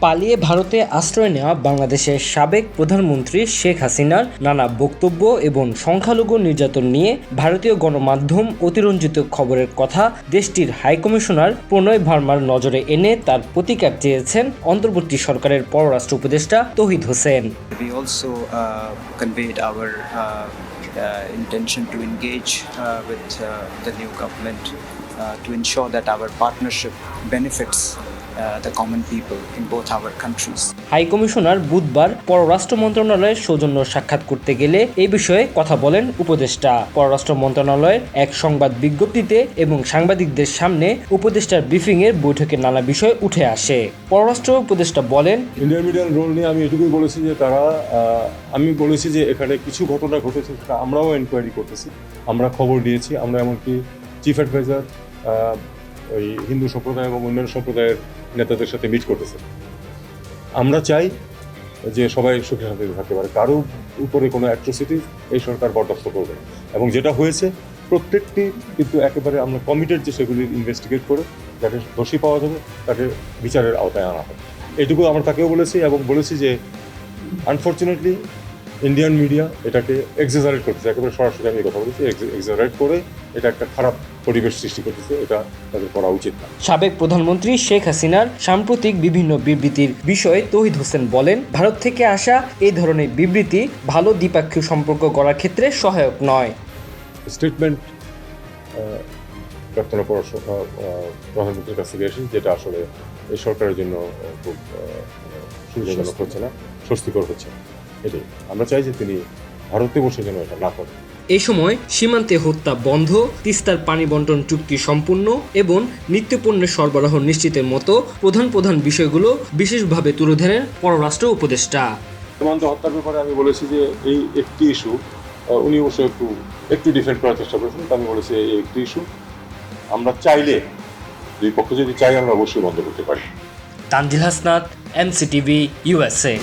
পালিয়ে ভারতে আশ্রয় নেওয়া বাংলাদেশের সাবেক প্রধানমন্ত্রী শেখ হাসিনার নানা বক্তব্য এবং সংখ্যালঘু নির্যাতন নিয়ে ভারতীয় গণমাধ্যম অতিরঞ্জিত খবরের কথা দেশটির হাইকমিশনার প্রণয় ভার্মার নজরে এনে তার প্রতিকার চেয়েছেন অন্তর্বর্তী সরকারের পররাষ্ট্র উপদেষ্টা তৌহিদ Hossain. We also conveyed our intention to engage with the new government to ensure that our partnership benefits the common people in both our countries. High commissioner বুধবার পররাষ্ট্র মন্ত্রণালয়ের সৌজন্য সাক্ষাৎ করতে গেলে এই বিষয়ে কথা বলেন উপদেষ্টা। পররাষ্ট্র মন্ত্রণালয়ের এক সংবাদ বিজ্ঞপ্তিতে এবং সাংবাদিকদের সামনে উপদেষ্টার ব্রিফিংয়ের বৈঠকে নানা বিষয় উঠে আসে। পররাষ্ট্র উপদেষ্টা বলেন, ইন্ডিয়ান মিডিয়ার রোল নিয়ে আমি এটুকুই বলেছি যে আমি বলেছি যে এখানে কিছু ঘটনা ঘটেছে সেটা আমরাও এনকোয়ারি করতেছি, আমরা খবর দিয়েছি, আমরা এমনকি চিফ অ্যাডভাইজার ওই হিন্দু সম্প্রদায় এবং অন্যান্য সম্প্রদায়ের নেতাদের সাথে মিট করতেছে। আমরা চাই যে সবাই সুখে শান্তিতে থাকতে পারে, কারো উপরে কোনো অ্যাট্রোসিটি এই সরকার বরদাস্ত করবে না। এবং যেটা হয়েছে প্রত্যেকটি কিন্তু একেবারে আমরা কমিটেড যে সেগুলি ইনভেস্টিগেট করে যাকে দোষী পাওয়া যাবে তাকে বিচারের আওতায় আনা হবে, এটুকু আমরা তাকেও বলেছি। এবং বলেছি যে আনফর্চুনেটলি ইন্ডিয়ান মিডিয়া এটাকে এক্সাজারেট করতেছে, একেবারে সরাসরি আমি এই কথা বলেছি, এক্সাজারেট করে এটা একটা খারাপ পরিবেশ সৃষ্টি করতেছে, এটা তাদের করা উচিত না। সাবেক প্রধানমন্ত্রী শেখ হাসিনার সাম্প্রতিক বিভিন্ন বিবৃতির বিষয়ে তৌহিদ হোসেন বলেন, ভারত থেকে আসা এই ধরনের বিবৃতি ভালো দ্বিপাক্ষিক সম্পর্ক গড়ার ক্ষেত্রে সহায়ক নয়। স্টেটমেন্ট প্রাক্তন প্রধানমন্ত্রীর কাছ থেকে এসেছে, যেটা আসলে এই সরকারের জন্য খুব সুবিধাজনক হচ্ছে না, স্বস্তিকর হচ্ছে না। এটাই আমরা চাই যে তিনি ভারতে বসে যেন এটা না করেন। এ সময় সীমান্তে হত্যা বন্ধ, তিস্তার পানি বন্টন চুক্তি সম্পূর্ণ এবং নিত্যপণ্যের সরবরাহ নিশ্চিতের মতো প্রধান বিষয়গুলো বিশেষভাবে তুলে ধরেন পররাষ্ট্র উপদেষ্টা। সীমান্ত হত্যার ব্যাপারে আমি বলেছি যে এই একটি ইস্যু, উনি অবশ্য একটু ডিফেন্ড করার চেষ্টা করেছেন। আমি বলেছি এই একটি ইস্যু আমরা চাইলে, দুই পক্ষ যদি চাই, আমরা অবশ্যই বন্ধ করতে পারি। Tanzil Hasnat, NCTV, USA।